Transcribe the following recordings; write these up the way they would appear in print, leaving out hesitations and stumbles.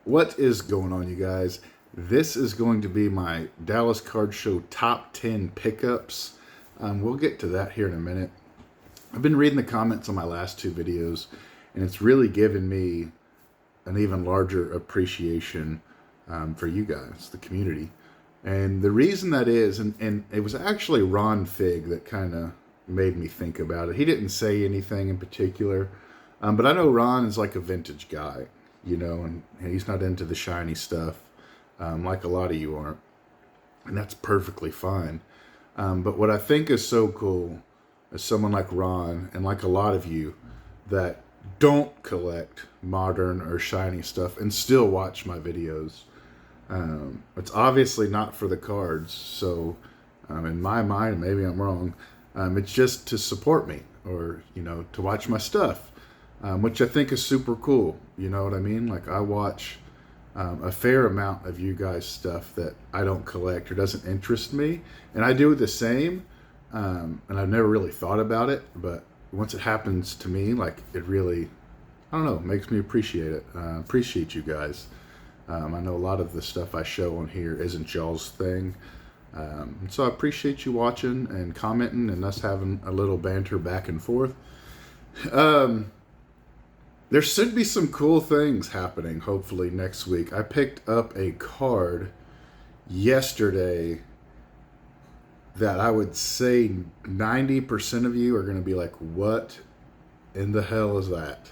What is going on, you guys? This is going to be my Dallas Card Show top 10 pickups. We'll get to that here in a minute. I've been reading the comments on my last two videos, and it's really given me an even larger appreciation for you guys, the community. And the reason that is, and it was actually Ron Fig that kind of made me think about it. He didn't say anything in particular, but I know Ron is like a vintage guy, and he's not into the shiny stuff like a lot of you aren't, and that's perfectly fine. But what I think is so cool is someone like Ron and like a lot of you that don't collect modern or shiny stuff and still watch my videos. It's obviously not for the cards, so in my mind, maybe I'm wrong, it's just to support me or, to watch my stuff, which I think is super cool. You know what I mean? Like, I watch a fair amount of you guys' stuff that I don't collect or doesn't interest me, and I do the same, and I've never really thought about it, but once it happens to me, like, it really, I don't know, makes me appreciate it. Appreciate you guys. I know a lot of the stuff I show on here isn't y'all's thing. So I appreciate you watching and commenting and us having a little banter back and forth. There should be some cool things happening, hopefully, next week. I picked up a card yesterday that I would say 90% of you are going to be like, what in the hell is that?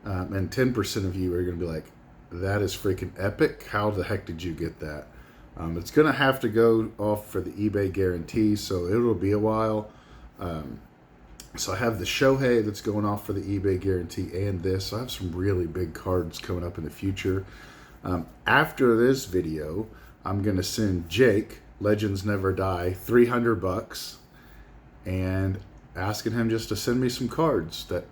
And 10% of you are going to be like, that is freaking epic. How the heck did you get that? It's going to have to go off for the eBay guarantee, so it'll be a while. So I have the Shohei that's going off for the eBay guarantee and this. So I have some really big cards coming up in the future. After this video, I'm going to send Jake, Legends Never Die, $300 and asking him just to send me some cards that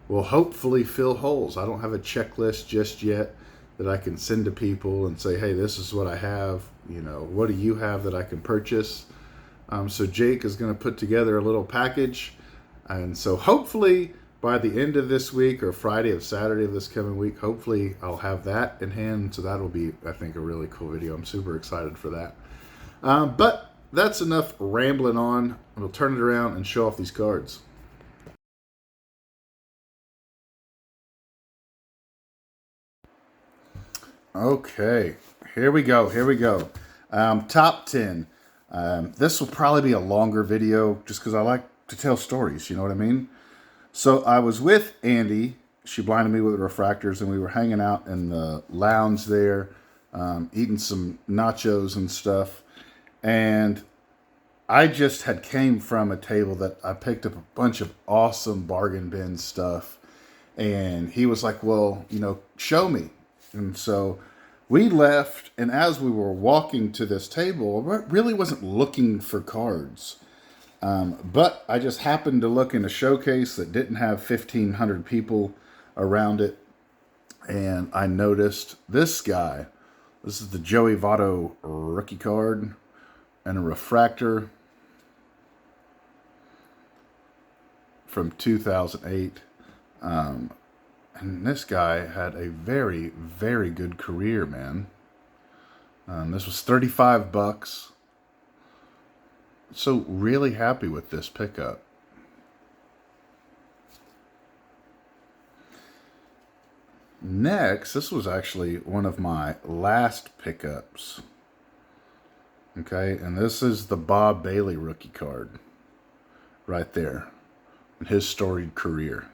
will hopefully fill holes. I don't have a checklist just yet that I can send to people and say, hey, this is what I have. What do you have that I can purchase? So Jake is going to put together a little package. And so hopefully by the end of this week or Friday or Saturday of this coming week, hopefully I'll have that in hand. So that'll be, I think, a really cool video. I'm super excited for that. But that's enough rambling on. We'll turn it around and show off these cards. Okay, here we go. Top 10. This will probably be a longer video just because I like to tell stories, you know what I mean? So I was with Andy. She blinded me with refractors, and we were hanging out in the lounge there, eating some nachos and stuff. And I just had came from a table that I picked up a bunch of awesome bargain bin stuff. And he was like, well, show me. And so we left, and as we were walking to this table, I really wasn't looking for cards. But I just happened to look in a showcase that didn't have 1,500 people around it, and I noticed this guy. This is the Joey Votto rookie card and a refractor from 2008. And this guy had a very, very good career, man. This was $35. So really happy with this pickup. Next, this was actually one of my last pickups. Okay, and this is the Bob Bailey rookie card right there. His storied career.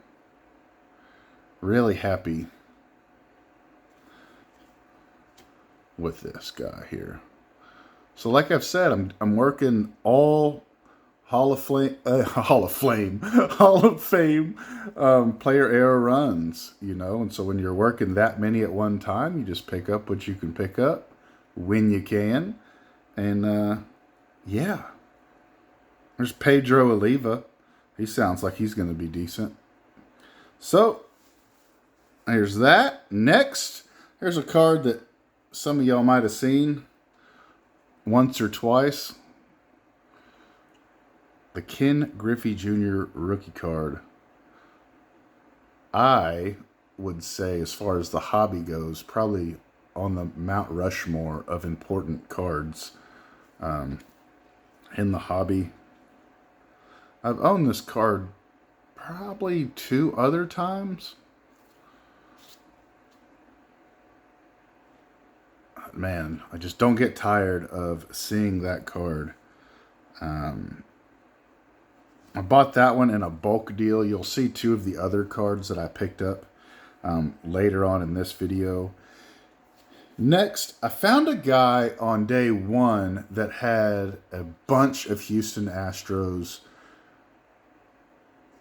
Really happy with this guy here. So like I've said, I'm working all Hall of Fame player era runs, and so when you're working that many at one time, you just pick up what you can pick up when you can. And yeah, there's Pedro Oliva. He sounds like he's going to be decent. So there's that. Next, here's a card that some of y'all might have seen once or twice. The Ken Griffey Jr. rookie card. I would say, as far as the hobby goes, probably on the Mount Rushmore of important cards in the hobby. I've owned this card probably 2 other times. Man, I just don't get tired of seeing that card. I bought that one in a bulk deal. You'll see 2 of the other cards that I picked up later on in this video. Next, I found a guy on day 1 that had a bunch of Houston Astros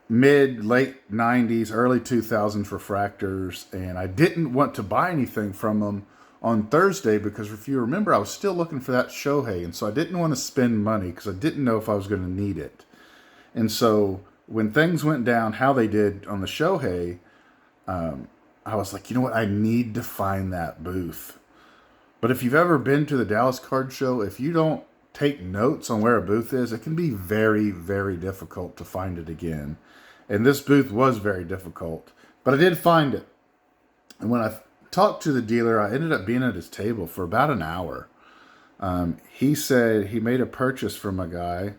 late 90s, early 2000s refractors, and I didn't want to buy anything from him on Thursday because, if you remember, I was still looking for that Shohei, and so I didn't want to spend money because I didn't know if I was going to need it. And so when things went down how they did on the Shohei, I was like, you know what? I need to find that booth. But if you've ever been to the Dallas Card Show, if you don't take notes on where a booth is, it can be very, very difficult to find it again. And this booth was very difficult, but I did find it. And when I talked to the dealer, I ended up being at his table for about an hour. He said he made a purchase from a guy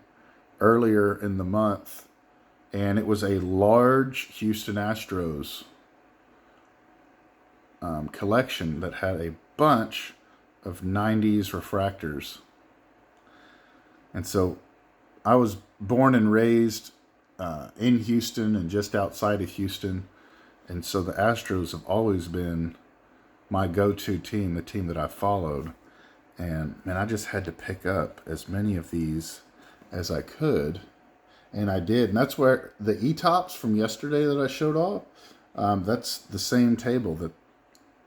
earlier in the month, and it was a large Houston Astros collection that had a bunch of 90s refractors. And so I was born and raised in Houston and just outside of Houston, and so the Astros have always been my go-to team, the team that I followed. And man, I just had to pick up as many of these as I could, and I did. And that's where the E-Tops from yesterday that I showed off, that's the same table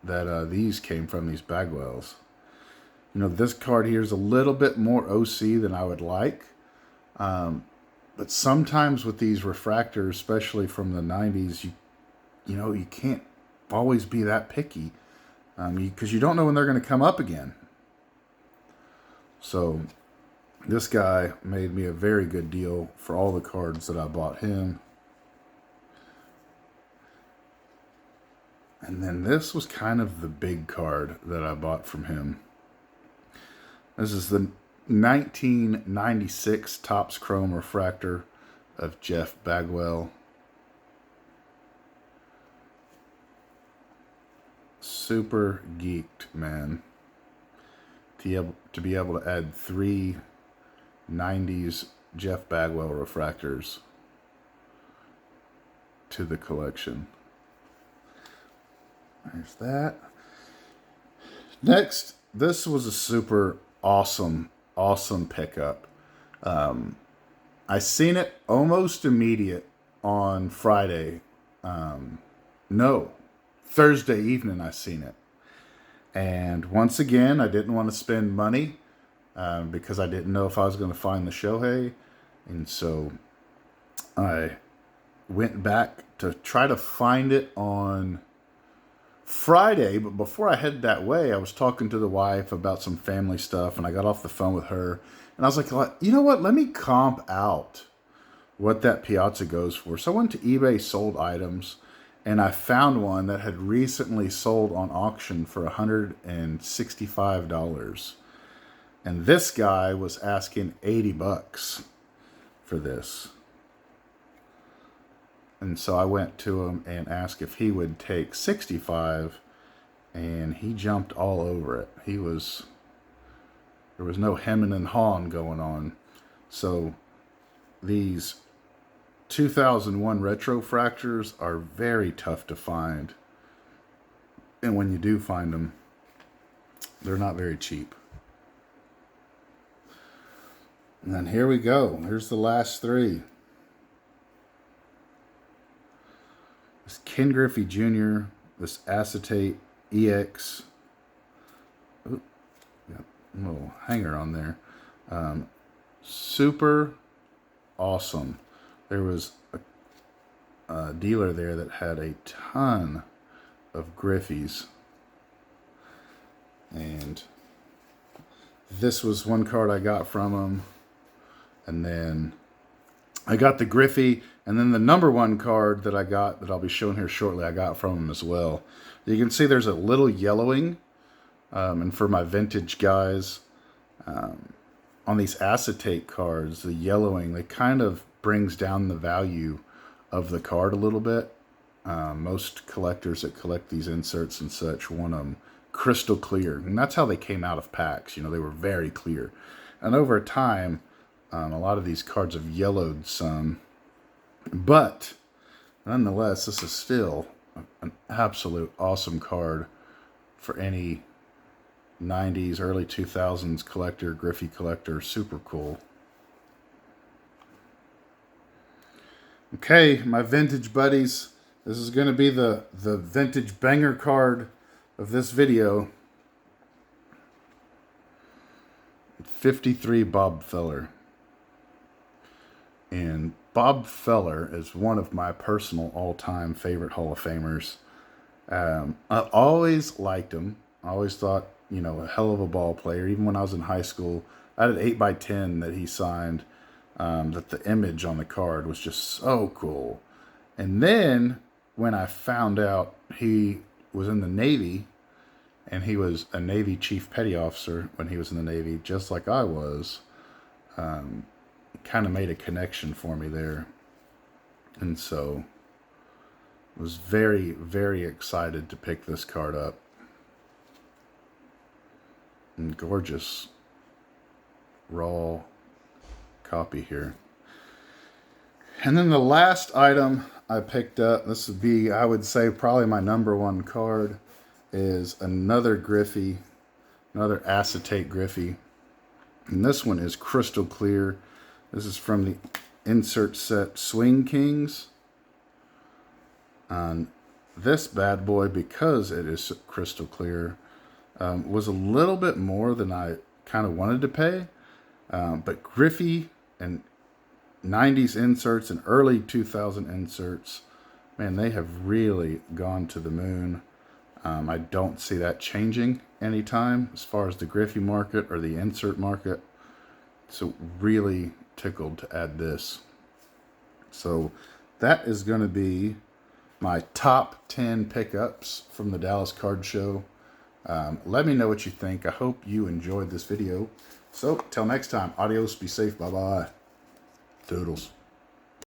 that these came from, these Bagwells. You know, this card here is a little bit more OC than I would like, but sometimes with these refractors, especially from the 90s, you can't always be that picky because you don't know when they're going to come up again. So this guy made me a very good deal for all the cards that I bought him. And then this was kind of the big card that I bought from him. This is the 1996 Topps Chrome Refractor of Jeff Bagwell. Super geeked, man. To be able to add 3 90s Jeff Bagwell refractors to the collection. There's that. Next, this was a super awesome pickup. I seen it almost immediate on Friday. No, Thursday evening I seen it. And once again, I didn't want to spend money because I didn't know if I was going to find the Shohei. And so I went back to try to find it on Friday. But before I headed that way, I was talking to the wife about some family stuff, and I got off the phone with her. And I was like, you know what? Let me comp out what that Piazza goes for. So I went to eBay sold items, and I found one that had recently sold on auction for $165. And this guy was asking $80 for this. And so I went to him and asked if he would take $65, and he jumped all over it. There was no hemming and hawing going on. So these 2001 retrofractors are very tough to find. And when you do find them, they're not very cheap. And then here we go. Here's the last 3. This Ken Griffey Jr., this Acetate EX. Ooh, got a little hanger on there. Super awesome. There was a dealer there that had a ton of Griffies. And this was one card I got from him. And then I got the Griffey, and then the number 1 card that I got, that I'll be showing here shortly, I got from him as well. You can see there's a little yellowing, and for my vintage guys, on these acetate cards, the yellowing, they kind of brings down the value of the card a little bit. Most collectors that collect these inserts and such want them crystal clear, and that's how they came out of packs. You know, they were very clear, and over time, a lot of these cards have yellowed some, but nonetheless, this is still an absolute awesome card for any 90s, early 2000s collector, Griffey collector. Super cool. Okay, my vintage buddies, this is going to be the vintage banger card of this video. 53 Bob Feller. And Bob Feller is one of my personal all-time favorite Hall of Famers. I always liked him. I always thought, you know, a hell of a ball player. Even when I was in high school, I had an 8x10 that he signed, that the image on the card was just so cool. And then when I found out he was in the Navy, and he was a Navy Chief Petty Officer when he was in the Navy, just like I was, kind of made a connection for me there. And so I was very, very excited to pick this card up. And gorgeous raw copy here. And then the last item I picked up, this would be, I would say, probably my number 1 card, is another Griffey, another acetate Griffey. And this one is crystal clear. This is from the insert set Swing Kings. And this bad boy, because it is crystal clear, was a little bit more than I kind of wanted to pay. But Griffey and 90s inserts and early 2000 inserts, man, they have really gone to the moon. I don't see that changing anytime as far as the Griffey market or the insert market. So really tickled to add this. So that is going to be my top 10 pickups from the Dallas Card Show. Let me know what you think. I hope you enjoyed this video. So till next time, adios, be safe, bye-bye. Doodles.